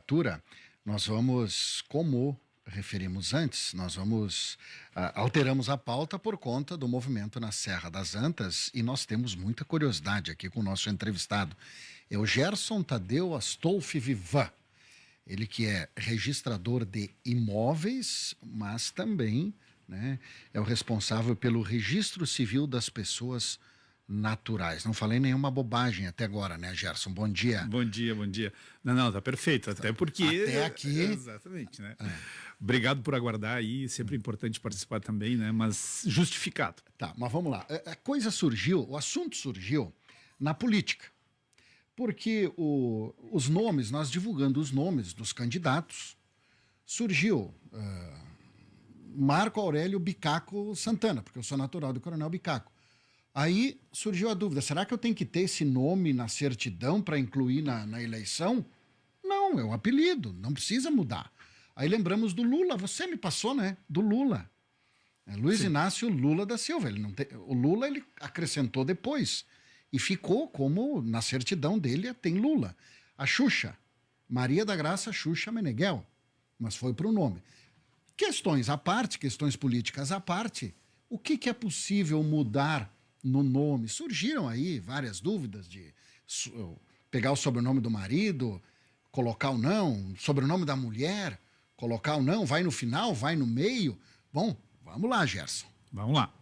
altura, nós vamos, como referimos antes, alteramos a pauta por conta do movimento na Serra das Antas e nós temos muita curiosidade aqui com o nosso entrevistado. É o Gerson Tadeu Astolfi Vivan. Ele que é registrador de imóveis, mas também, né, é o responsável pelo registro civil das pessoas naturais. Não falei nenhuma bobagem até agora, né, Gerson? Bom dia. Bom dia, bom dia. Não, tá perfeito, até porque... Até aqui... Exatamente, né? Obrigado por aguardar aí, sempre importante participar também, né? Mas justificado. Tá, mas vamos lá. A coisa surgiu, o assunto surgiu na política. Porque os nomes, nós divulgando os nomes dos candidatos, surgiu Marco Aurélio Bicaco Santana, porque eu sou natural do Coronel Bicaco. Aí surgiu a dúvida, será que eu tenho que ter esse nome na certidão para incluir na eleição? Não, é um apelido, não precisa mudar. Aí lembramos do Lula, você me passou, né? Do Lula. Luiz Inácio Lula da Silva. O Lula ele acrescentou depois. E ficou como na certidão dele tem Lula. A Xuxa, Maria da Graça Xuxa Meneghel. Mas foi para o nome. Questões à parte, questões políticas à parte, o que é possível mudar no nome? Surgiram aí várias dúvidas de pegar o sobrenome do marido, colocar o não, sobrenome da mulher, colocar o não, vai no final, vai no meio. Bom, vamos lá, Gerson. Vamos lá.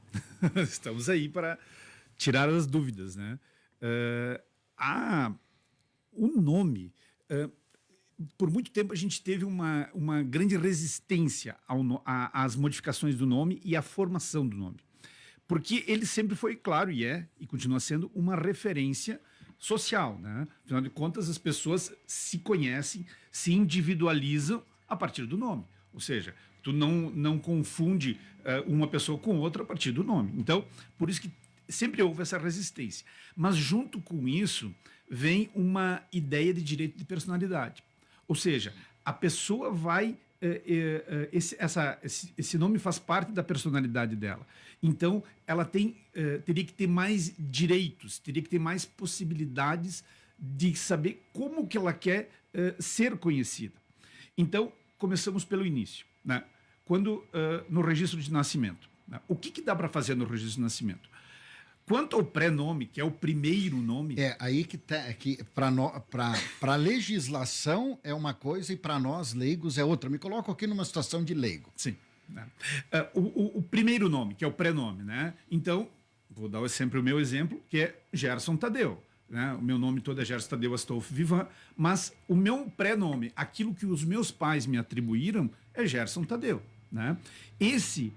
Estamos aí para tirar as dúvidas, né? O nome... por muito tempo a gente teve uma grande resistência às modificações do nome e à formação do nome. Porque ele sempre foi, claro, e continua sendo uma referência social, né? Afinal de contas, as pessoas se conhecem, se individualizam a partir do nome. Ou seja, tu não confunde uma pessoa com outra a partir do nome. Então, por isso que sempre houve essa resistência. Mas junto com isso, vem uma ideia de direito de personalidade. Ou seja, a pessoa vai... esse nome faz parte da personalidade dela. Então, ela teria que ter mais direitos, teria que ter mais possibilidades de saber como que ela quer ser conhecida. Então, começamos pelo início, né? Quando no registro de nascimento. Né? O que dá para fazer no registro de nascimento? Quanto ao pré-nome, que é o primeiro nome... aí que para legislação é uma coisa e para nós leigos é outra. Me coloco aqui numa situação de leigo. Sim. Né? O primeiro nome, que é o pré-nome, né? Então, vou dar sempre o meu exemplo, que é Gerson Tadeu. Né? O meu nome todo é Gerson Tadeu Astolfi Vivan, mas o meu pré-nome, aquilo que os meus pais me atribuíram, é Gerson Tadeu. Né? Esse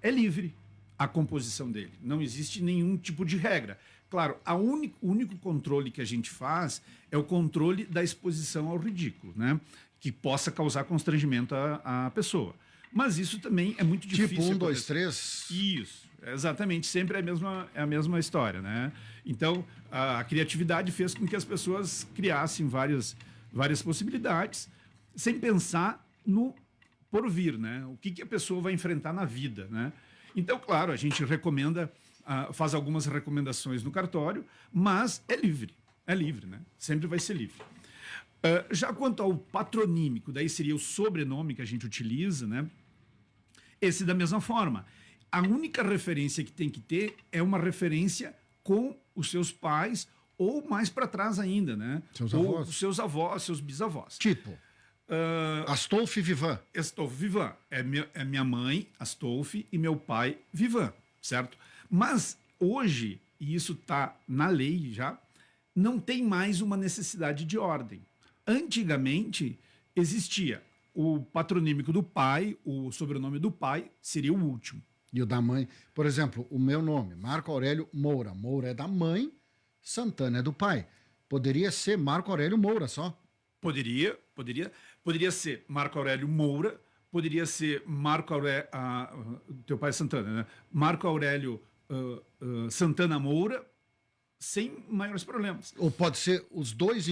é livre. A composição dele. Não existe nenhum tipo de regra. Claro, o único controle que a gente faz é o controle da exposição ao ridículo, né? Que possa causar constrangimento à pessoa. Mas isso também é muito difícil. Tipo 1, 2, 3. Isso, exatamente. Sempre é a mesma história, né? Então, a criatividade fez com que as pessoas criassem várias possibilidades, sem pensar no porvir, né? O que a pessoa vai enfrentar na vida, né? Então, claro, a gente recomenda, faz algumas recomendações no cartório, mas é livre, né? Sempre vai ser livre. Já quanto ao patronímico, daí seria o sobrenome que a gente utiliza, né? Esse da mesma forma. A única referência que tem que ter é uma referência com os seus pais ou mais para trás ainda, né? Seus ou avós. Seus avós, seus bisavós. Tipo... Astolfi Vivan. Astolfi Vivan. É minha mãe, Astolfi, e meu pai, Vivan, certo? Mas hoje, e isso está na lei já, não tem mais uma necessidade de ordem. Antigamente, existia o patronímico do pai, o sobrenome do pai seria o último. E o da mãe, por exemplo, o meu nome, Marco Aurélio Moura. Moura é da mãe, Santana é do pai. Poderia ser Marco Aurélio Moura só. Poderia ser Marco Aurélio Moura, poderia ser Marco Aurélio, teu pai é Santana, né? Marco Aurélio Santana Moura, sem maiores problemas. Ou pode ser os dois,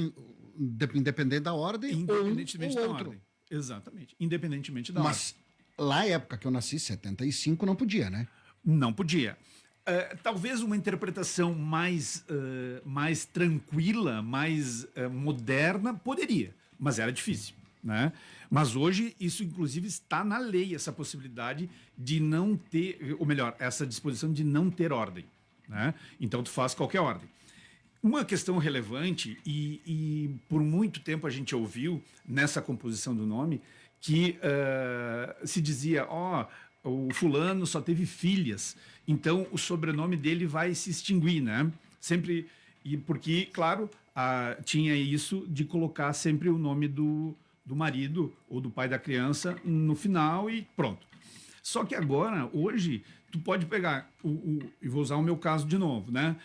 independente da ordem, independentemente ou da outro. ordem. Exatamente, independentemente da ordem. Mas lá na época que eu nasci, 75, não podia, né? Não podia. Talvez uma interpretação mais tranquila, mais moderna, poderia. mas era difícil, né? Mas hoje isso, inclusive, está na lei, essa possibilidade de não ter, ou melhor, essa disposição de não ter ordem, né? Então, tu faz qualquer ordem. Uma questão relevante, e por muito tempo a gente ouviu nessa composição do nome, que se dizia, o fulano só teve filhas, então o sobrenome dele vai se extinguir, né? Sempre, e porque, claro, tinha isso de colocar sempre o nome do marido ou do pai da criança no final e pronto. Só que agora, hoje, tu pode pegar, e vou usar o meu caso de novo, né?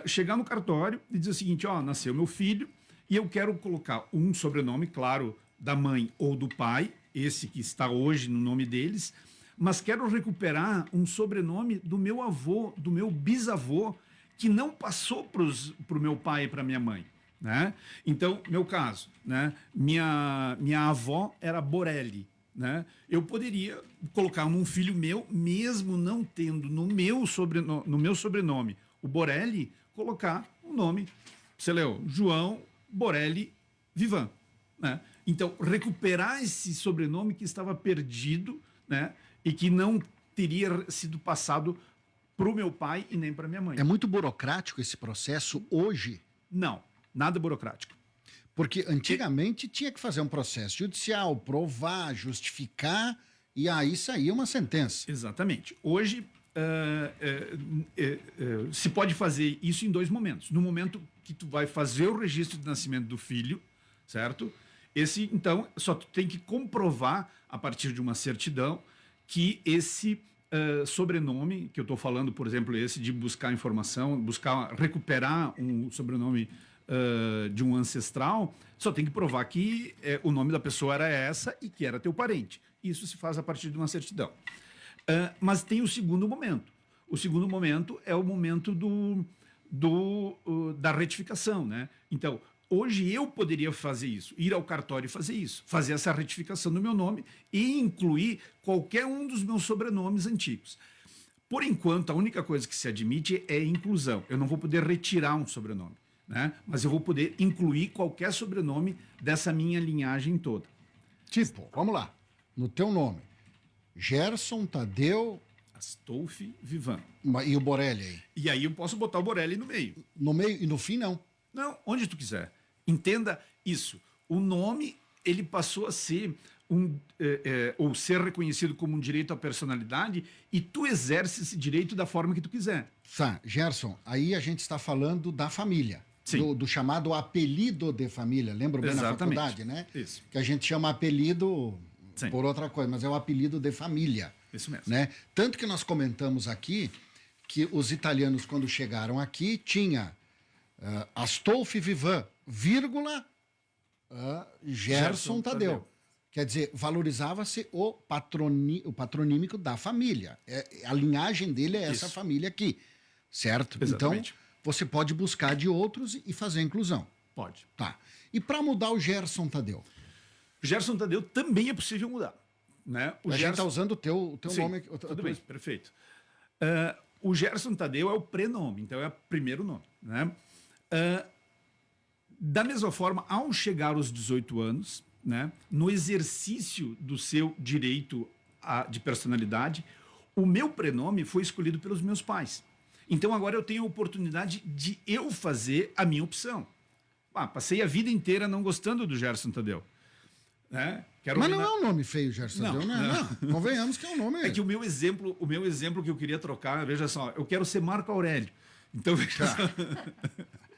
Chegar no cartório e dizer o seguinte, nasceu meu filho e eu quero colocar um sobrenome, claro, da mãe ou do pai, esse que está hoje no nome deles, mas quero recuperar um sobrenome do meu avô, do meu bisavô, que não passou para o meu pai e para minha mãe, né? Então, meu caso, né? Minha avó era Borelli, né? Eu poderia colocar num filho meu, mesmo não tendo no meu sobrenome o Borelli, colocar o nome, você leu, João Borelli Vivan, né? Então, recuperar esse sobrenome que estava perdido, né? E que não teria sido passado para o meu pai e nem para minha mãe. É muito burocrático esse processo hoje? Não, nada burocrático. Porque antigamente tinha que fazer um processo judicial, provar, justificar, e aí saía uma sentença. Exatamente. Hoje, se pode fazer isso em 2 momentos. No momento que tu vai fazer o registro de nascimento do filho, certo? Esse, então, só tu tem que comprovar, a partir de uma certidão, que esse sobrenome, que eu estou falando, por exemplo, esse de buscar informação, recuperar um sobrenome de um ancestral, só tem que provar que o nome da pessoa era essa e que era teu parente. Isso se faz a partir de uma certidão. Mas tem o segundo momento. O segundo momento é o momento da retificação, né? Então, hoje eu poderia fazer isso, ir ao cartório e fazer isso, fazer essa retificação do meu nome e incluir qualquer um dos meus sobrenomes antigos. Por enquanto, a única coisa que se admite é inclusão. Eu não vou poder retirar um sobrenome, né? Mas eu vou poder incluir qualquer sobrenome dessa minha linhagem toda. Tipo, vamos lá, no teu nome, Gerson Tadeu... Astolfi Vivan. E o Borelli aí? E aí eu posso botar o Borelli no meio. No meio e no fim, não? Não, onde tu quiser. Entenda isso. O nome, ele passou a ser ou ser reconhecido como um direito à personalidade e tu exerce esse direito da forma que tu quiser. Tá, Gerson, aí a gente está falando da família. Do chamado apelido de família. Lembra bem na faculdade, né? Isso. Que a gente chama apelido Sim. por outra coisa, mas é o apelido de família. Isso mesmo. Né? Tanto que nós comentamos aqui que os italianos, quando chegaram aqui, tinha Astolfi Vivan, vírgula, Gerson Tadeu. Quer dizer, valorizava-se o patronímico da família. A linhagem dele é essa família aqui, certo? Exatamente. Então, você pode buscar de outros e fazer a inclusão. Pode. Tá. E para mudar o Gerson Tadeu? Gerson Tadeu também é possível mudar. Né? A gente está usando o teu nome. Tudo bem, perfeito. O Gerson Tadeu é o prenome, então é o primeiro nome. Né? Da mesma forma, ao chegar aos 18 anos, né, no exercício do seu direito de personalidade, o meu prenome foi escolhido pelos meus pais. Então agora eu tenho a oportunidade de eu fazer a minha opção. Passei a vida inteira não gostando do Gerson Tadeu. Né? Mas não é um nome feio, Gerson Tadeu, não. Convenhamos que é um nome... É que o meu exemplo que eu queria trocar, veja só, eu quero ser Marco Aurélio. Então, veja só.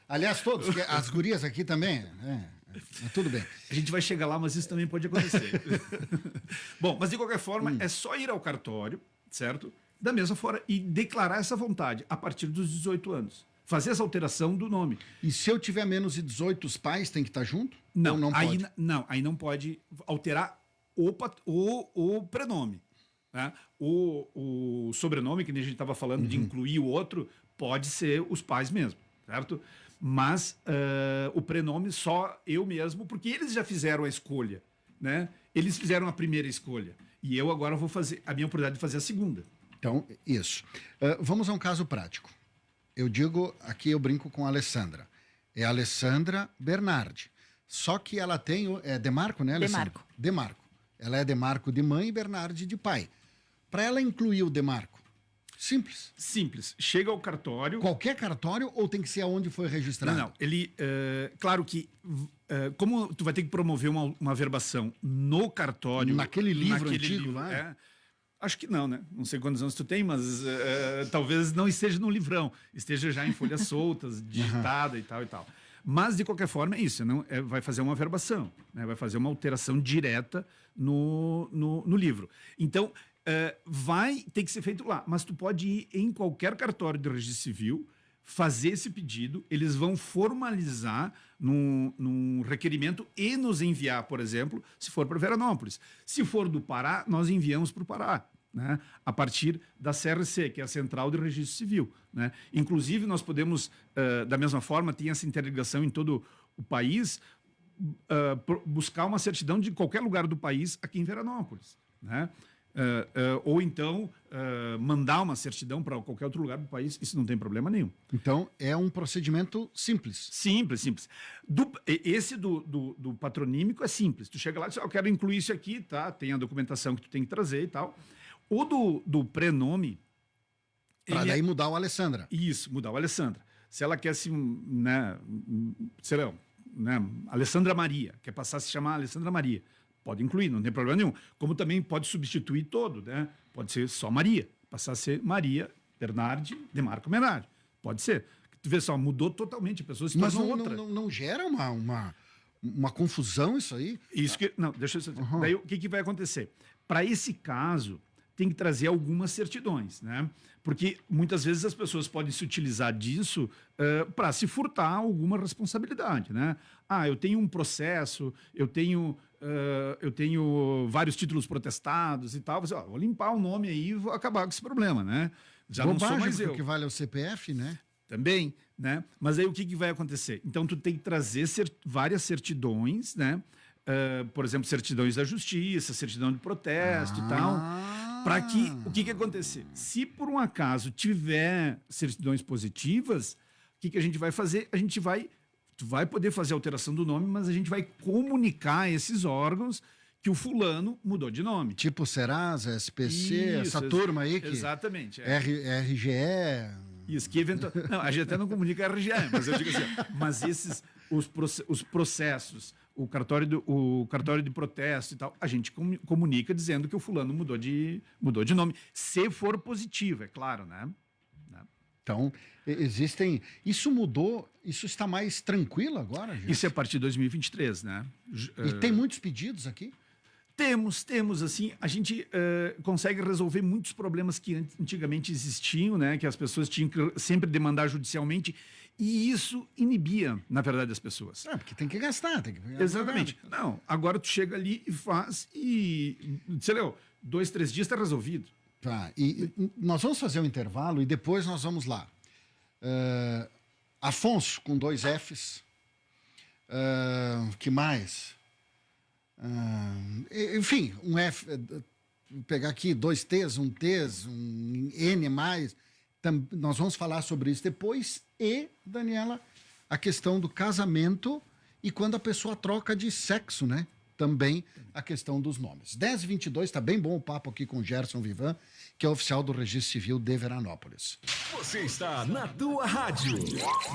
Aliás, todos, as gurias aqui também, tudo bem. A gente vai chegar lá, mas isso também pode acontecer. Bom, mas de qualquer forma, é só ir ao cartório, certo? Da mesma forma, e declarar essa vontade a partir dos 18 anos. Fazer essa alteração do nome. E se eu tiver menos de 18, os pais têm que estar junto? Não, ou não aí pode? aí não pode alterar o prenome. Né? O sobrenome, que a gente estava falando de incluir o outro, pode ser os pais mesmo, certo? Mas o prenome só eu mesmo, porque eles já fizeram a escolha, né? Eles fizeram a primeira escolha. E eu agora vou fazer a minha oportunidade de fazer a segunda. Então, isso. Vamos a um caso prático. Eu digo, aqui eu brinco com a Alessandra. É a Alessandra Bernardi. Só que ela tem, Demarco, né, Alessandra? Demarco. Demarco. Ela é Demarco de mãe e Bernardi de pai. Para ela incluir o Demarco, simples. Simples. Chega ao cartório. Qualquer cartório ou tem que ser aonde foi registrado? Não. Ele, claro que, como tu vai ter que promover uma verbação no cartório... Naquele livro antigo lá? Acho que não, né? Não sei quantos anos tu tem, mas talvez não esteja no livrão. Esteja já em folhas soltas, digitada e tal e tal. Mas, de qualquer forma, é isso. Vai fazer uma verbação, né? Vai fazer uma alteração direta no livro. Então, vai ter que ser feito lá. Mas tu pode ir em qualquer cartório de registro civil, fazer esse pedido, eles vão formalizar num requerimento e nos enviar, por exemplo, se for para Veranópolis. Se for do Pará, nós enviamos para o Pará, né? A partir da CRC, que é a Central de Registro Civil, né? Inclusive, nós podemos, da mesma forma, tem essa interligação em todo o país, buscar uma certidão de qualquer lugar do país aqui em Veranópolis, né? Ou então mandar uma certidão para qualquer outro lugar do país, isso não tem problema nenhum. Então, é um procedimento simples. Simples. Esse do patronímico é simples. Tu chega lá e diz, eu quero incluir isso aqui, tá? Tem a documentação que tu tem que trazer e tal. O do prenome... Para daí mudar o Alessandra. Isso, mudar o Alessandra. Se ela quer se, né, sei lá, né, Alessandra Maria, quer passar a se chamar Alessandra Maria, pode incluir, não tem problema nenhum. Como também pode substituir todo, né? Pode ser só Maria, passar a ser Maria Bernardi Demarco Menardi. Pode ser. Tu vê só, mudou totalmente, a pessoa se tornou outra. Não gera uma confusão isso aí? Isso que... Não, deixa eu dizer. Daí o que vai acontecer? Para esse caso, tem que trazer algumas certidões, né? Porque muitas vezes as pessoas podem se utilizar disso para se furtar alguma responsabilidade, né? Eu tenho um processo, eu tenho vários títulos protestados e tal. Você, vou limpar o nome aí e vou acabar com esse problema, né? Já Bobagem, não sou mais eu. O que vale é o CPF, né? Também, né? Mas aí o que vai acontecer? Então, tu tem que trazer várias certidões, né? Por exemplo, certidões da justiça, certidão de protesto e tal. Para que, o que acontecer? Se por um acaso tiver certidões positivas, o que a gente vai fazer? Tu vai poder fazer a alteração do nome, mas a gente vai comunicar a esses órgãos que o fulano mudou de nome. Tipo Serasa, SPC, essa turma aí que... Exatamente. RGE... Isso, que eventualmente... Não, a gente até não comunica a RGE, mas eu digo assim, mas os processos, o cartório de protesto e tal, a gente comunica dizendo que o fulano mudou de nome, se for positivo, é claro, né? Então, existem... Isso mudou, isso está mais tranquilo agora, gente? Isso é a partir de 2023, né? E tem muitos pedidos aqui? Temos, assim, a gente consegue resolver muitos problemas que antigamente existiam, né? Que as pessoas tinham que sempre demandar judicialmente, e isso inibia, na verdade, as pessoas. Porque tem que gastar, Exatamente. Não, agora tu chega ali e faz e, sei lá, 2, 3 dias está resolvido. Tá, e nós vamos fazer um intervalo e depois nós vamos lá. Afonso, com 2 Fs. Que mais? Enfim, um F... Vou pegar aqui 2 T's, um T's, um N mais. Nós vamos falar sobre isso depois. E, Daniela, a questão do casamento e quando a pessoa troca de sexo, né? Também a questão dos nomes. 10h22, está bem bom o papo aqui com Gerson Vivan, que é oficial do Registro Civil de Veranópolis. Você está na tua rádio.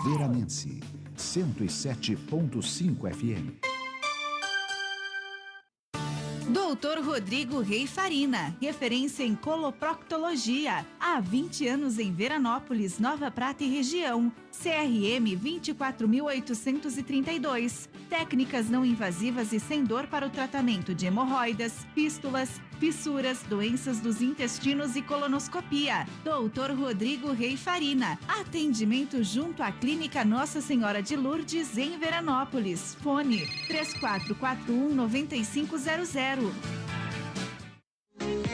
Veranense, 107.5 FM. Doutor Rodrigo Rei Farina, referência em coloproctologia. Há 20 anos em Veranópolis, Nova Prata e região. CRM 24832. Técnicas não invasivas e sem dor para o tratamento de hemorroidas, fístulas, fissuras, doenças dos intestinos e colonoscopia. Doutor Rodrigo Rei Farina. Atendimento junto à Clínica Nossa Senhora de Lourdes, em Veranópolis. Fone 3441-9500.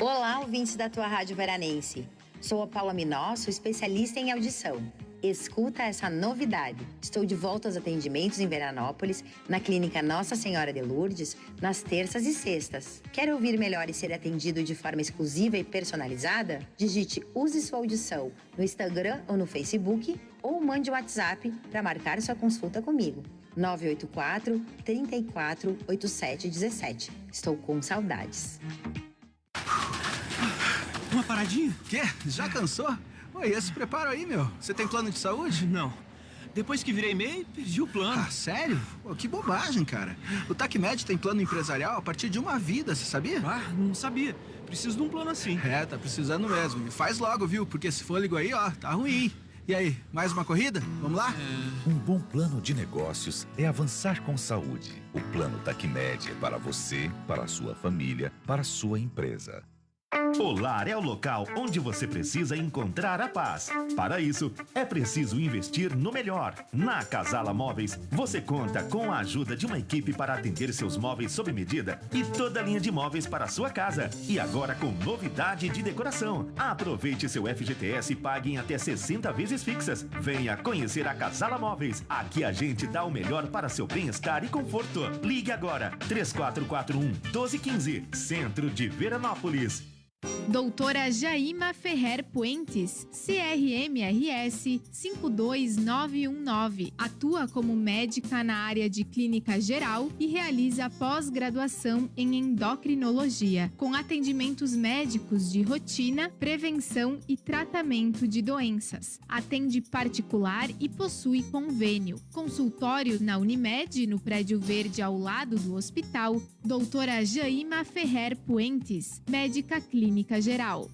Olá, ouvintes da tua Rádio Veranense. Sou a Paula Minó, sou especialista em audição. Escuta essa novidade. Estou de volta aos atendimentos em Veranópolis, na Clínica Nossa Senhora de Lourdes, nas terças e sextas. Quer ouvir melhor e ser atendido de forma exclusiva e personalizada? Digite Use Sua Audição no Instagram ou no Facebook ou mande um WhatsApp para marcar sua consulta comigo. 984 34 87 17. Estou com saudades. Uma paradinha? Quê? Já cansou? Oi, esse preparo aí, meu. Você tem plano de saúde? Não. Depois que virei MEI, perdi o plano. Ah, sério? Pô, que bobagem, cara. O TACMED tem plano empresarial a partir de uma vida, você sabia? Ah, não sabia. Preciso de um plano assim. É, tá precisando mesmo. E faz logo, viu? Porque esse fôlego aí, ó, tá ruim. E aí, mais uma corrida? Vamos lá? Um bom plano de negócios é avançar com saúde. O plano TACMED é para você, para a sua família, para a sua empresa. O lar é o local onde você precisa encontrar a paz. Para isso, é preciso investir no melhor. Na Casala Móveis, você conta com a ajuda de uma equipe para atender seus móveis sob medida e toda a linha de móveis para a sua casa. E agora com novidade de decoração. Aproveite seu FGTS e pague em até 60 vezes fixas. Venha conhecer a Casala Móveis. Aqui a gente dá o melhor para seu bem-estar e conforto. Ligue agora, 3441-1215, Centro de Veranópolis. Doutora Jaima Ferrer Puentes, CRMRS 52919. Atua como médica na área de clínica geral e realiza pós-graduação em endocrinologia, com atendimentos médicos de rotina, prevenção e tratamento de doenças. Atende particular e possui convênio. Consultório na Unimed, no Prédio Verde ao lado do hospital. Doutora Jaima Ferrer Puentes, médica clínica geral.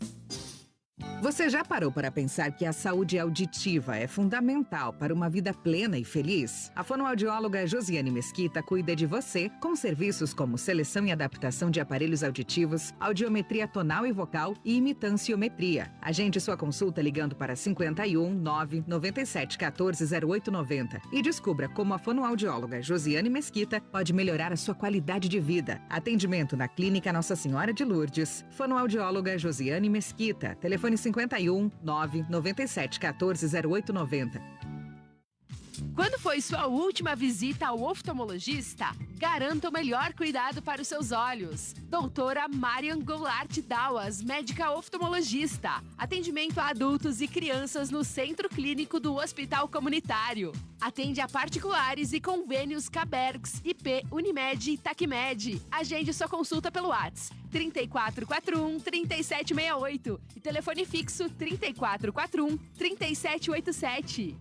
Você já parou para pensar que a saúde auditiva é fundamental para uma vida plena e feliz? A fonoaudióloga Josiane Mesquita cuida de você com serviços como seleção e adaptação de aparelhos auditivos, audiometria tonal e vocal e imitanciometria. Agende sua consulta ligando para 51 9 97 14 0890 e descubra como a fonoaudióloga Josiane Mesquita pode melhorar a sua qualidade de vida. Atendimento na Clínica Nossa Senhora de Lourdes. Fonoaudióloga Josiane Mesquita. Telefone 51 9 97 14 0890. Quando foi sua última visita ao oftalmologista? Garanta o melhor cuidado para os seus olhos. Doutora Marian Goulart Dawas, médica oftalmologista. Atendimento a adultos e crianças no Centro Clínico do Hospital Comunitário. Atende a particulares e convênios Cabergs, IP, Unimed e TACMED. Agende sua consulta pelo WhatsApp 3441-3768 e telefone fixo 3441-3787.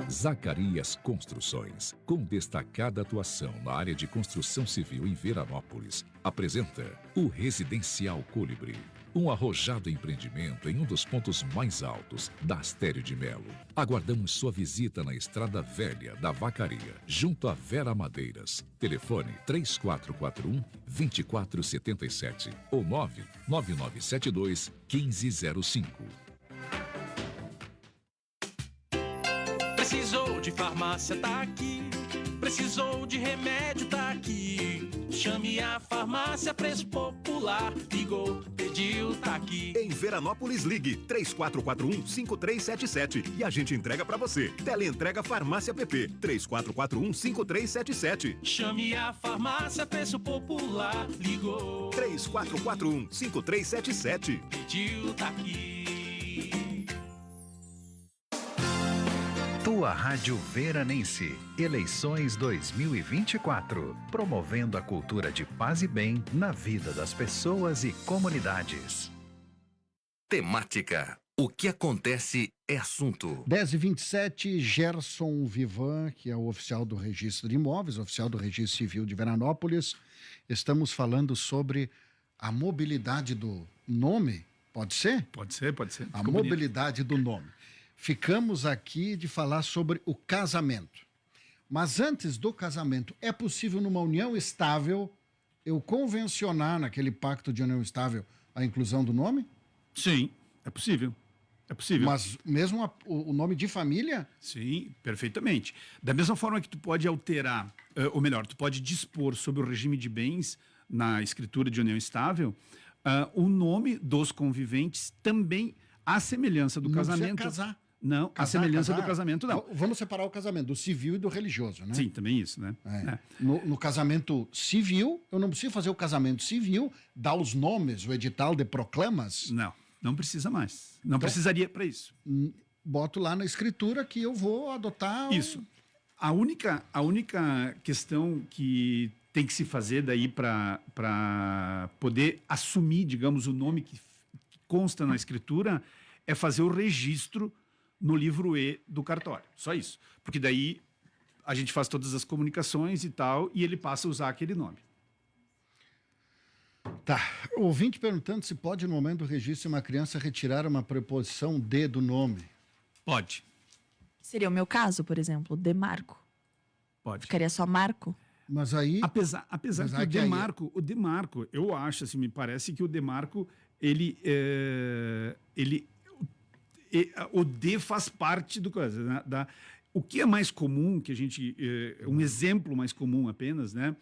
Zacarias Construções, com destacada atuação na área de construção civil em Veranópolis, apresenta o Residencial Colibri, um arrojado empreendimento em um dos pontos mais altos da Astério de Melo. Aguardamos sua visita na Estrada Velha da Vacaria, junto a Vera Madeiras. Telefone 3441-2477 ou 99972-1505. Precisou de farmácia, tá aqui. Precisou de remédio, tá aqui. Chame a farmácia, preço popular. Ligou, pediu, tá aqui. Em Veranópolis, ligue 3441-5377 e a gente entrega pra você. Teleentrega Farmácia PP 3441-5377. Chame a farmácia, preço popular. Ligou, 3441-5377. pediu, tá aqui. Tua Rádio Veranense, eleições 2024, promovendo a cultura de paz e bem na vida das pessoas e comunidades. Temática. O que acontece é assunto. 10h27, Gerson Vivan, que é o oficial do Registro de Imóveis, oficial do Registro Civil de Veranópolis. Estamos falando sobre a mobilidade do nome, pode ser? Pode ser, pode ser. A mobilidade do nome. Ficamos aqui de falar sobre o casamento. Mas antes do casamento, é possível numa união estável eu convencionar naquele pacto de união estável a inclusão do nome? Sim, é possível. É possível. Mas mesmo o nome de família? Sim, perfeitamente. Da mesma forma que tu pode alterar, ou melhor, tu pode dispor sobre o regime de bens na escritura de união estável, o nome dos conviventes também, à semelhança do não casamento. Precisa casar. Não, a semelhança do casamento, não. Vamos separar o casamento do civil e do religioso, né? Sim, também isso, né? No casamento civil, eu não preciso fazer o casamento civil, dar os nomes, o edital de proclamas? Não, não precisa mais. Não precisaria para isso. Boto lá na escritura que eu vou adotar... Isso. A única questão que tem que se fazer daí para poder assumir, digamos, o nome que consta na escritura é fazer o registro no livro E do cartório. Só isso. Porque daí a gente faz todas as comunicações e tal, e ele passa a usar aquele nome. Tá. O ouvinte perguntando se pode, no momento do registro, uma criança retirar uma preposição de do nome. Pode. Seria o meu caso, por exemplo, Demarco. Pode. Ficaria só Marco. Mas aí... Apesar que o Demarco, eu acho, assim, me parece que o Demarco, o D faz parte do coisa, né? O que é mais comum, que a gente... um exemplo mais comum apenas, né?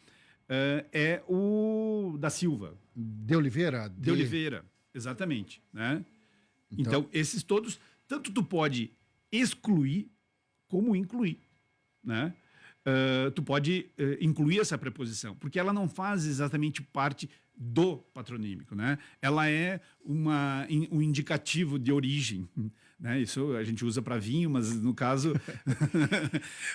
É o da Silva. De Oliveira? De Oliveira, exatamente, né? Então, esses todos, tanto tu pode excluir como incluir, né? Tu pode incluir essa preposição, porque ela não faz exatamente parte do patronímico, né? Ela é um indicativo de origem, né? Isso a gente usa para vinho, mas no caso...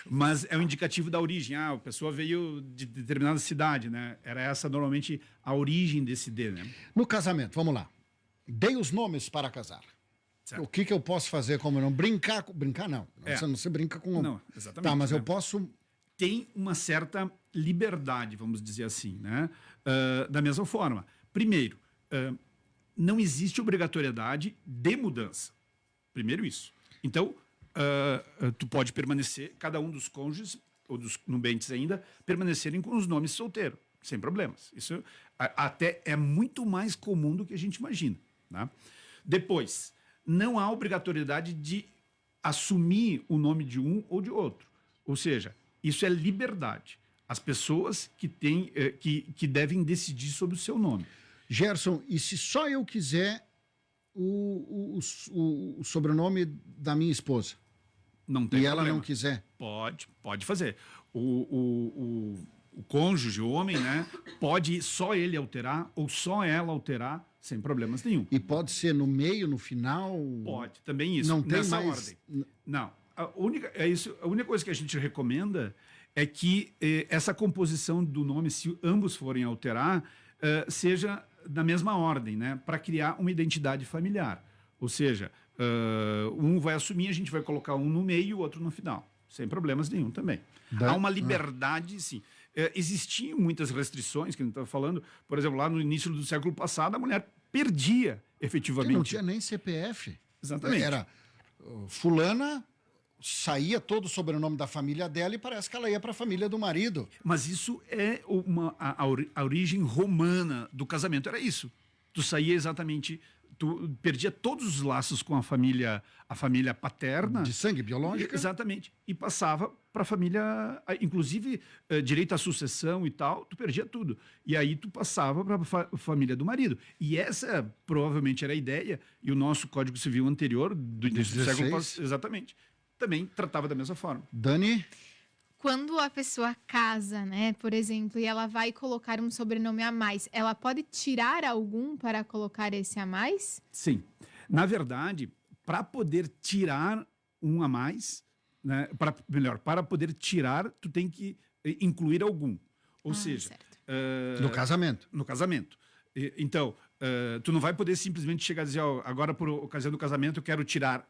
mas é um indicativo da origem. A pessoa veio de determinada cidade, né? Era essa, normalmente, a origem desse D, né? No casamento, vamos lá. Dei os nomes para casar. Certo. O que eu posso fazer como não? Brincar não. Você não se brinca com... Não, exatamente. Tá, mas né? eu posso... Tem uma certa liberdade, vamos dizer assim, né? Da mesma forma. Primeiro, não existe obrigatoriedade de mudança. Primeiro isso. Então, tu pode permanecer, cada um dos cônjuges, ou dos nubentes ainda, permanecerem com os nomes solteiros, sem problemas. Isso até é muito mais comum do que a gente imagina. Né? Depois, não há obrigatoriedade de assumir o nome de um ou de outro. Ou seja, isso é liberdade. As pessoas que devem decidir sobre o seu nome. Gerson, e se só eu quiser o sobrenome da minha esposa? Não tem problema. Ela não quiser? Pode fazer. O cônjuge, o homem, né? Pode só ele alterar ou só ela alterar, sem problemas nenhum. E pode ser no meio, no final? Pode, também isso. Não tem nessa mais... ordem. Não. A única coisa que a gente recomenda é que essa composição do nome, se ambos forem alterar, seja na mesma ordem, né? Para criar uma identidade familiar. Ou seja, um vai assumir, a gente vai colocar um no meio e o outro no final. Sem problemas nenhum também. Há uma liberdade, sim. Existiam muitas restrições, que a gente estava falando. Por exemplo, lá no início do século passado, a mulher perdia efetivamente. Não tinha nem CPF. Exatamente. Era fulana... saía todo o sobrenome da família dela e parece que ela ia para a família do marido. Mas isso é a origem romana do casamento, era isso. Tu saía exatamente, tu perdia todos os laços com a família paterna. De sangue biológico? Exatamente. E passava para a família, inclusive direito à sucessão e tal, tu perdia tudo. E aí tu passava para a família do marido. E essa provavelmente era a ideia, e o nosso Código Civil anterior, do início do século passado, exatamente, também tratava da mesma forma. Dani? Quando a pessoa casa, né, por exemplo, e ela vai colocar um sobrenome a mais, ela pode tirar algum para colocar esse a mais? Sim. Na verdade, para poder tirar um a mais, né, para poder tirar, tu tem que incluir algum. Ou seja... no casamento. No casamento. Então, tu não vai poder simplesmente chegar e dizer, agora por ocasião do casamento eu quero tirar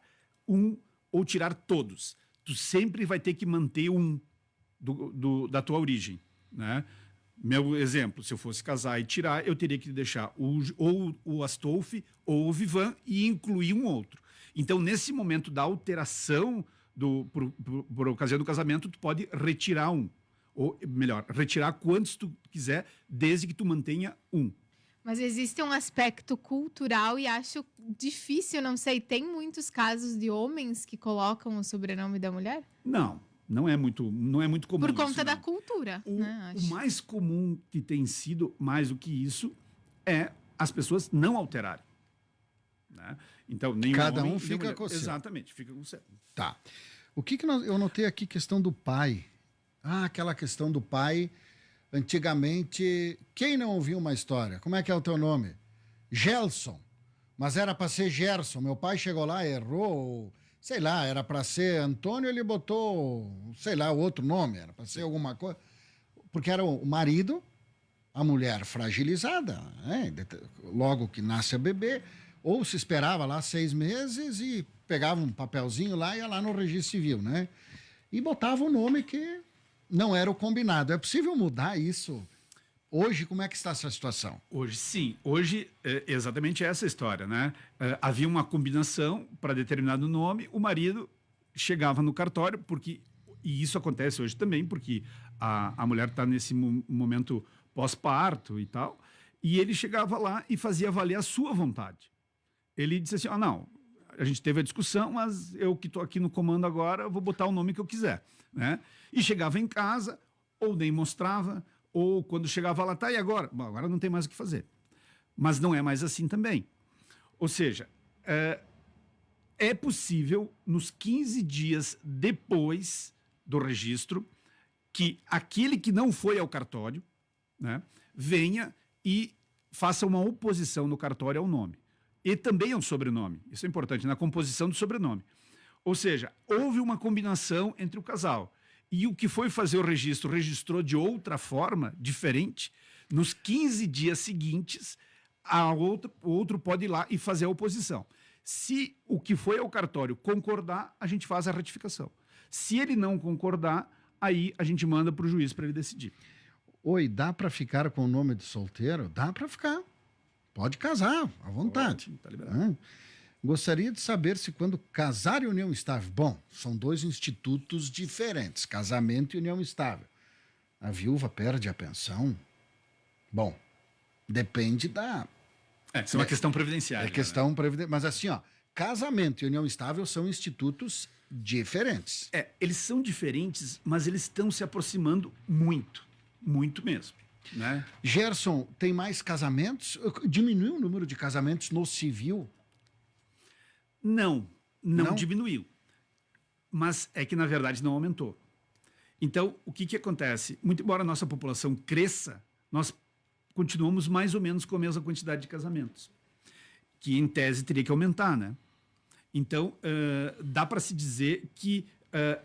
um ou tirar todos. Tu sempre vai ter que manter um da tua origem, né? Meu exemplo, se eu fosse casar e tirar, eu teria que deixar ou o Astolfi ou o Vivan e incluir um outro. Então, nesse momento da alteração por ocasião do casamento, tu pode retirar um. Ou, melhor, retirar quantos tu quiser, desde que tu mantenha um. Mas existe um aspecto cultural e acho difícil, não sei, tem muitos casos de homens que colocam o sobrenome da mulher? Não é muito comum. Por conta isso, da cultura, né? O mais comum que tem sido, mais do que isso, é as pessoas não alterarem. Né? Então, nenhum cada homem, um fica com o seu. Exatamente, fica com o seu. Tá. O que eu notei aqui, questão do pai. Aquela questão do pai... Antigamente, quem não ouviu uma história? Como é que é o teu nome? Gelson. Mas era para ser Gerson. Meu pai chegou lá, errou, sei lá, era para ser Antônio, ele botou, sei lá, outro nome, era para ser alguma coisa. Porque era o marido, a mulher fragilizada, né? Logo que nasce a bebê, ou se esperava lá 6 meses e pegava um papelzinho lá e ia lá no registro civil, né? E botava um nome que não era o combinado. É possível mudar isso? Hoje, como é que está essa situação? Hoje, sim. Hoje, é exatamente essa história, né? Havia uma combinação para determinado nome, o marido chegava no cartório, e isso acontece hoje também, porque a mulher está nesse momento pós-parto e tal, e ele chegava lá e fazia valer a sua vontade. Ele disse assim, não, a gente teve a discussão, mas eu que estou aqui no comando agora, vou botar o nome que eu quiser, né? E chegava em casa, ou nem mostrava, ou quando chegava lá, tá, e agora? Bom, agora não tem mais o que fazer. Mas não é mais assim também. Ou seja, é possível, nos 15 dias depois do registro, que aquele que não foi ao cartório, né, venha e faça uma oposição no cartório ao nome. E também ao sobrenome. Isso é importante, na composição do sobrenome. Ou seja, houve uma combinação entre o casal. E o que foi fazer o registro registrou de outra forma, diferente. Nos 15 dias seguintes, o outro pode ir lá e fazer a oposição. Se o que foi ao cartório concordar, a gente faz a retificação. Se ele não concordar, aí a gente manda para o juiz para ele decidir. Oi, dá para ficar com o nome de solteiro? Dá para ficar. Pode casar, à vontade. Tá liberado. Gostaria de saber se quando casar e união estável... Bom, são 2 institutos diferentes, casamento e união estável. A viúva perde a pensão? Bom, depende da... Isso é uma questão previdenciária. É questão previdenciária. Mas assim, casamento e união estável são institutos diferentes. Eles são diferentes, mas eles estão se aproximando muito. Muito mesmo. Né? Gerson, tem mais casamentos? Diminuiu o número de casamentos no civil? Não diminuiu. Mas é que, na verdade, não aumentou. Então, o que acontece? Muito embora a nossa população cresça, nós continuamos mais ou menos com a mesma quantidade de casamentos, que, em tese, teria que aumentar, né? Então, dá para se dizer que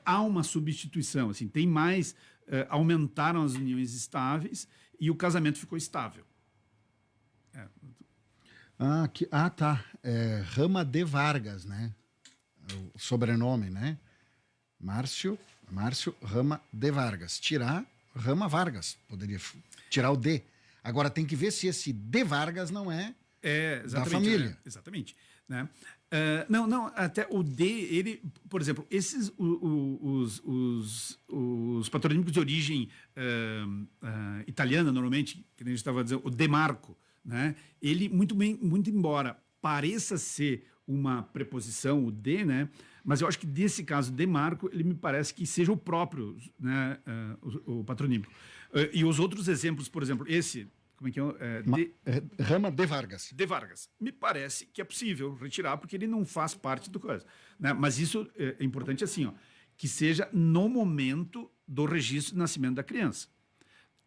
há uma substituição. Assim, tem mais... aumentaram as uniões estáveis e o casamento ficou estável. Tá. Rama de Vargas, né? O sobrenome, né? Márcio Rama de Vargas. Tirar Rama Vargas. Poderia tirar o D. Agora tem que ver se esse de Vargas não é da família. Exatamente. Né? Até o D, ele, por exemplo, esses, os patronímicos de origem italiana, normalmente, que a gente estava dizendo, o De Marco, né? Ele, muito embora pareça ser uma preposição, o de, né? Mas eu acho que desse caso, De Marco, ele me parece que seja o próprio, né? O patronímico. E os outros exemplos, por exemplo, esse... Como é que Rama de Vargas. De Vargas. Me parece que é possível retirar, porque ele não faz parte do coisa. Né? Mas isso é importante assim, que seja no momento do registro de nascimento da criança.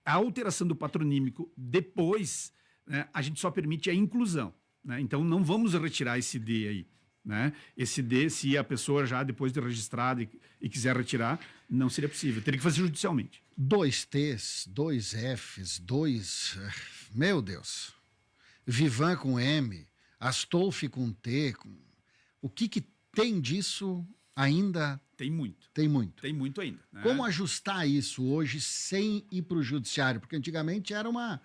A alteração do patronímico depois, né, a gente só permite a inclusão. Né? Então, não vamos retirar esse D aí. Né? Esse D, se a pessoa já depois de registrada e quiser retirar, não seria possível. Teria que fazer judicialmente. 2 T's, 2 F's, 2... Meu Deus. Vivan com M, Astolfi com T. O que tem disso ainda? Tem muito. Tem muito. Tem muito ainda. Né? Como ajustar isso hoje sem ir para o judiciário? Porque antigamente era uma...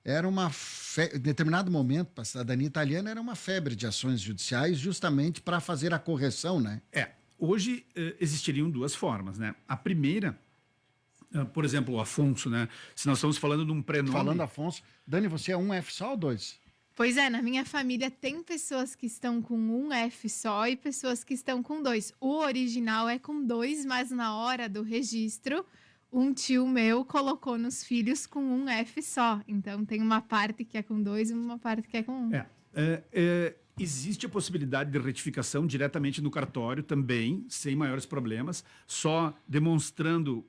Em determinado momento, para a cidadania italiana, era uma febre de ações judiciais justamente para fazer a correção, né? Hoje existiriam 2 formas, né? A primeira, por exemplo, o Afonso, né? Se nós estamos falando de um prenome... Falando Afonso, Dani, você é 1 F só ou 2? Pois é, na minha família tem pessoas que estão com 1 F só e pessoas que estão com 2. O original é com 2, mas na hora do registro... Um tio meu colocou nos filhos com 1 F só. Então, tem uma parte que é com 2 e uma parte que é com 1. Existe a possibilidade de retificação diretamente no cartório também, sem maiores problemas, só demonstrando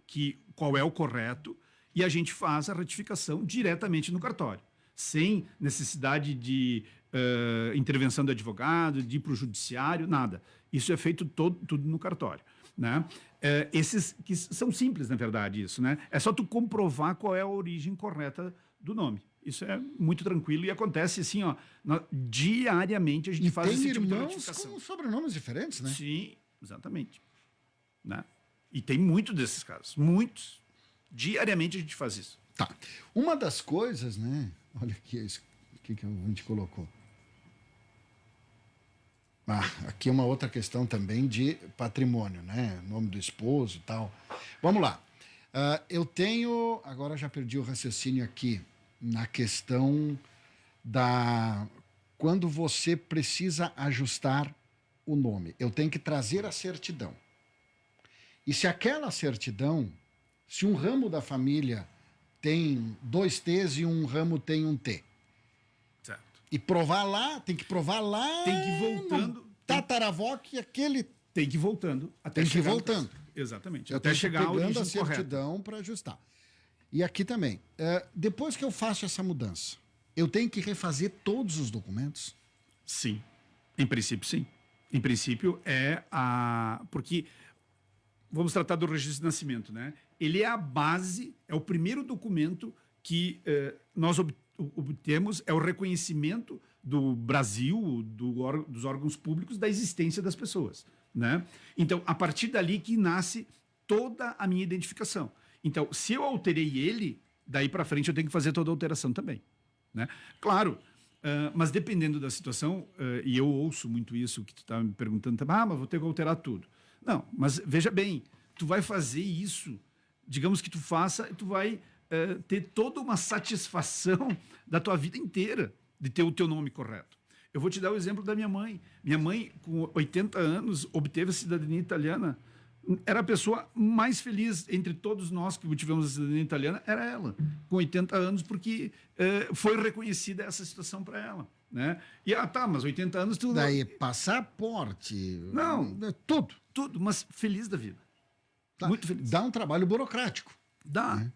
qual é o correto, e a gente faz a retificação diretamente no cartório, sem necessidade de intervenção do advogado, de ir para o judiciário, nada. Isso é feito tudo no cartório, né? Esses que são simples, na verdade, isso, né? É só tu comprovar qual é a origem correta do nome. Isso é muito tranquilo e acontece assim, ó, diariamente a gente faz esse tipo de irmãos notificação. com sobrenomes diferentes, né? Sim, exatamente. Né? E tem muito desses casos, muitos. Diariamente a gente faz isso. Tá. Uma das coisas, né? Olha aqui, o que a gente colocou. Aqui é uma outra questão também de patrimônio, né? Nome do esposo e tal. Vamos lá. Eu tenho... Agora já perdi o raciocínio aqui na questão da... Quando você precisa ajustar o nome, eu tenho que trazer a certidão. E se aquela certidão, se um ramo da família tem 2 T's e um ramo tem 1 T, e provar lá, tem que provar lá. Tem que ir voltando. Tataravó que aquele. Tem que ir voltando. Até tem que ir chegar voltando. Exatamente. Eu até chegar à origem a certidão para ajustar. E aqui também. Depois que eu faço essa mudança, eu tenho que refazer todos os documentos? Sim. Em princípio, sim. Em princípio, porque vamos tratar do registro de nascimento, né? Ele é a base, é o primeiro documento que nós obtemos, é o reconhecimento do Brasil, dos órgãos públicos, da existência das pessoas, né? Então, a partir dali que nasce toda a minha identificação. Então, se eu alterei ele, daí para frente eu tenho que fazer toda a alteração também, né? Claro, mas dependendo da situação, e eu ouço muito isso que tu está me perguntando, mas vou ter que alterar tudo. Não, mas veja bem, tu vai fazer isso, digamos que tu faça, tu vai ter toda uma satisfação da tua vida inteira de ter o teu nome correto. Eu vou te dar o exemplo da minha mãe. Minha mãe, com 80 anos, obteve a cidadania italiana. Era a pessoa mais feliz entre todos nós que tivemos a cidadania italiana, era ela, com 80 anos, porque foi reconhecida essa situação para ela, né? E, mas 80 anos... tudo. Daí, passaporte... Não. Tudo. Tudo, mas feliz da vida. Muito feliz. Dá um trabalho burocrático. Dá.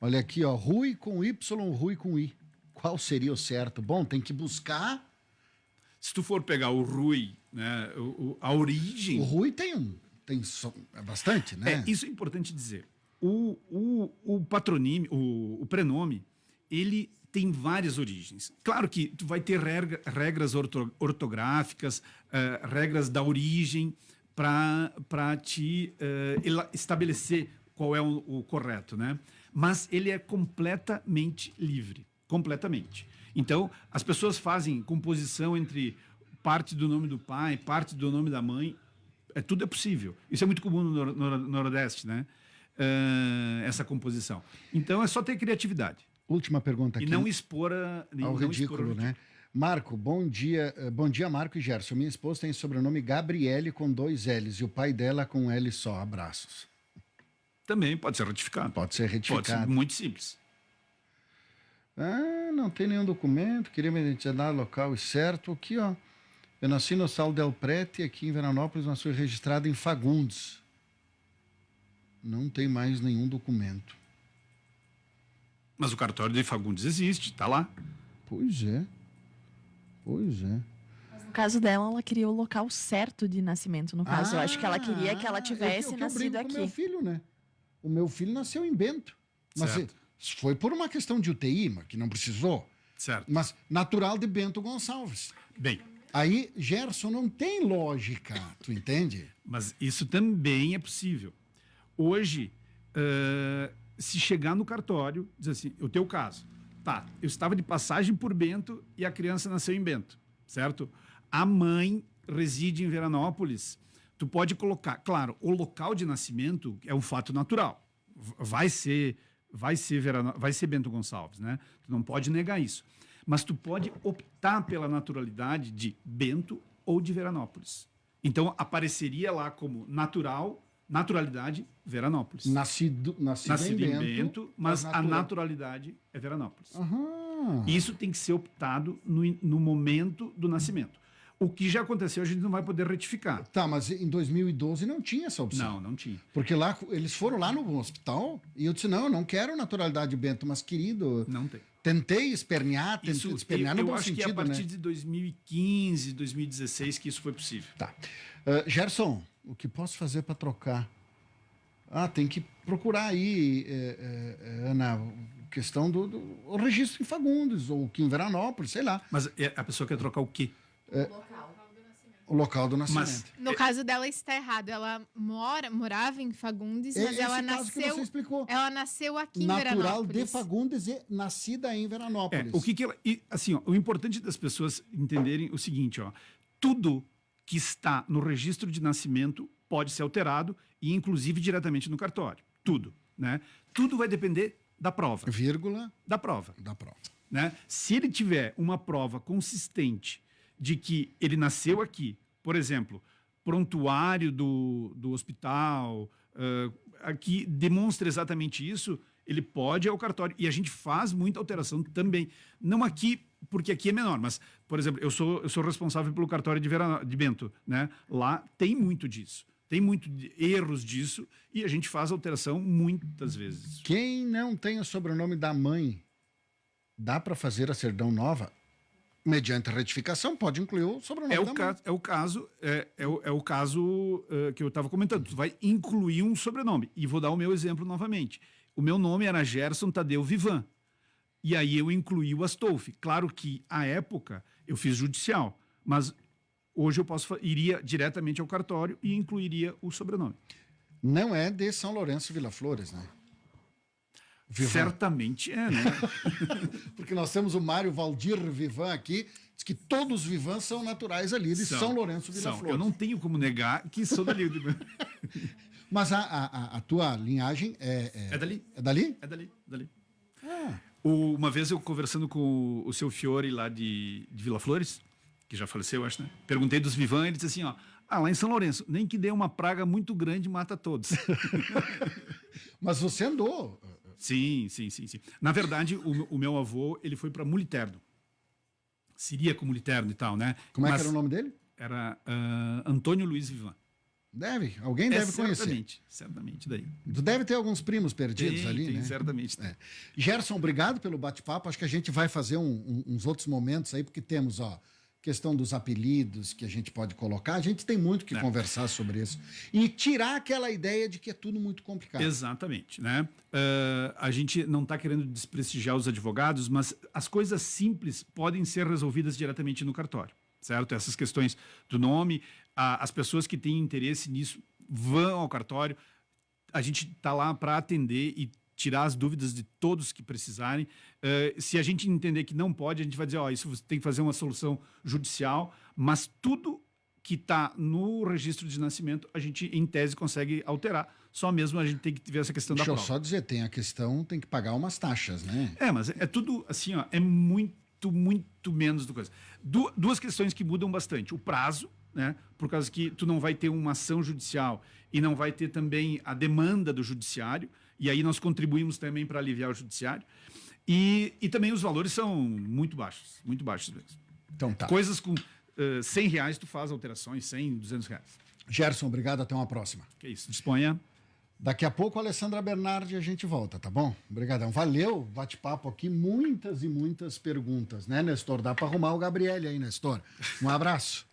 Olha aqui, ó, Rui com Y, Rui com I. Qual seria o certo? Bom, tem que buscar... Se tu for pegar o Rui, né, a origem... O Rui tem bastante, né? Isso é importante dizer. O patronímio, o prenome, ele tem várias origens. Claro que tu vai ter regras ortográficas, regras da origem para te estabelecer qual é o correto, né? Mas ele é completamente livre. Completamente. Então, as pessoas fazem composição entre parte do nome do pai, parte do nome da mãe. Tudo é possível. Isso é muito comum no Nordeste, né? Essa composição. Então, é só ter criatividade. Última pergunta aqui. E não expor ao ridículo, né? Marco, bom dia. Bom dia, Marco e Gerson. Minha esposa tem sobrenome Gabriele com 2 L's e o pai dela com L só. Abraços. Também pode ser retificado. Pode ser retificado. Pode ser muito simples. Não tem nenhum documento, queria me identificar local certo. Aqui, ó. Eu nasci no Sal del Prete, aqui em Veranópolis, mas fui registrado em Fagundes. Não tem mais nenhum documento. Mas o cartório de Fagundes existe, tá lá. Pois é. Mas no caso dela, ela queria o local certo de nascimento, no caso. Eu acho que ela queria que ela tivesse nascido aqui. Com meu filho, né? O meu filho nasceu em Bento. Mas foi por uma questão de UTI, que não precisou. Certo. Mas natural de Bento Gonçalves. Bem. Aí, Gerson, não tem lógica, tu entende? Mas isso também é possível. Hoje, se chegar no cartório, diz assim, o teu caso, eu estava de passagem por Bento e a criança nasceu em Bento, certo? A mãe reside em Veranópolis. Tu pode colocar, claro, o local de nascimento é um fato natural. Vai ser Bento Gonçalves, né? Tu não pode negar isso. Mas tu pode optar pela naturalidade de Bento ou de Veranópolis. Então, apareceria lá como naturalidade, Veranópolis. Nascido em Bento, mas a naturalidade é Veranópolis. Aham. Isso tem que ser optado no momento do nascimento. O que já aconteceu, a gente não vai poder retificar. Tá, mas em 2012 não tinha essa opção. Não tinha. Porque lá, eles foram lá no hospital e eu disse, não, eu não quero naturalidade Bento, mas querido... Não tem. Tentei espernear, espernear no eu bom acho sentido, que é a partir né? de 2015, 2016 que isso foi possível. Tá. Gerson, o que posso fazer para trocar? Tem que procurar aí, Ana, questão do registro em Fagundes, ou aqui em Veranópolis, sei lá. Mas a pessoa quer trocar o quê? O local do nascimento. Mas, No caso dela está errado. Ela morava em Fagundes, mas ela caso que nasceu. você explicou. Ela nasceu aqui em Natural Veranópolis. de Fagundes e nascida em Veranópolis. o que ela, assim, ó, o importante das pessoas entenderem o seguinte, ó, tudo que está no registro de nascimento pode ser alterado e inclusive diretamente no cartório. Tudo, né? Tudo vai depender da prova. Vírgula. Da prova. Da prova. Né? Se ele tiver uma prova consistente de que ele nasceu aqui, por exemplo, prontuário do hospital, aqui demonstra exatamente isso, ele pode ir ao cartório. E a gente faz muita alteração também. Não aqui, porque aqui é menor, mas, por exemplo, eu sou responsável pelo cartório de Bento, né? Lá tem muito disso. Tem muito erros disso e a gente faz alteração muitas vezes. Quem não tem o sobrenome da mãe, dá para fazer a certidão nova? Mediante retificação, pode incluir o sobrenome da mãe. É o caso que eu estava comentando. Tu vai incluir um sobrenome. E vou dar o meu exemplo novamente. O meu nome era Gerson Tadeu Vivan. E aí eu incluí o Astolfi. Claro que, à época, eu fiz judicial. Mas hoje eu iria diretamente ao cartório e incluiria o sobrenome. Não é de São Lourenço Vila Flores, né? Vivan. Certamente é, né? Porque nós temos o Mário Valdir Vivan aqui, diz que todos os Vivans são naturais ali de São Lourenço Vila Flores. Eu não tenho como negar que sou dali. Mas a tua linhagem é dali. É dali? É dali. Uma vez eu conversando com o seu Fiore lá de Vila Flores, que já faleceu, acho, né? Perguntei dos Vivan, ele disse assim, ó, lá em São Lourenço, nem que dê uma praga muito grande mata todos. Mas você andou... Sim. Na verdade, o meu avô, ele foi para Muliterno. Siríaco Muliterno e tal, né? Como é que era o nome dele? Era Antônio Luiz Vivan. Alguém deve conhecer. Certamente, daí. Tu deve ter alguns primos perdidos ali, né? Certamente. Gerson, obrigado pelo bate-papo. Acho que a gente vai fazer uns outros momentos aí, porque temos, questão dos apelidos que a gente pode colocar. A gente tem muito que conversar sobre isso. E tirar aquela ideia de que é tudo muito complicado. Exatamente, né? A gente não está querendo desprestigiar os advogados, mas as coisas simples podem ser resolvidas diretamente no cartório, certo? Essas questões do nome, as pessoas que têm interesse nisso vão ao cartório. A gente está lá para atender e tirar as dúvidas de todos que precisarem. Se a gente entender que não pode, a gente vai dizer, isso você tem que fazer uma solução judicial, mas tudo que está no registro de nascimento, a gente, em tese, consegue alterar. Só mesmo a gente tem que ver essa questão da prova. Deixa eu só dizer, tem que pagar umas taxas, né? Mas é tudo assim, é muito menos do coisa. Duas questões que mudam bastante. O prazo, né? Por causa que tu não vai ter uma ação judicial e não vai ter também a demanda do judiciário, e aí nós contribuímos também para aliviar o judiciário. E também os valores são muito baixos mesmo. Então tá. Coisas com R$100 tu faz alterações, 100, R$200. Gerson, obrigado, até uma próxima. Que isso, disponha. Daqui a pouco, a Alessandra Bernardi, a gente volta, tá bom? Obrigadão. Valeu, bate-papo aqui, muitas e muitas perguntas, né, Nestor? Dá para arrumar o Gabriele aí, Nestor. Um abraço.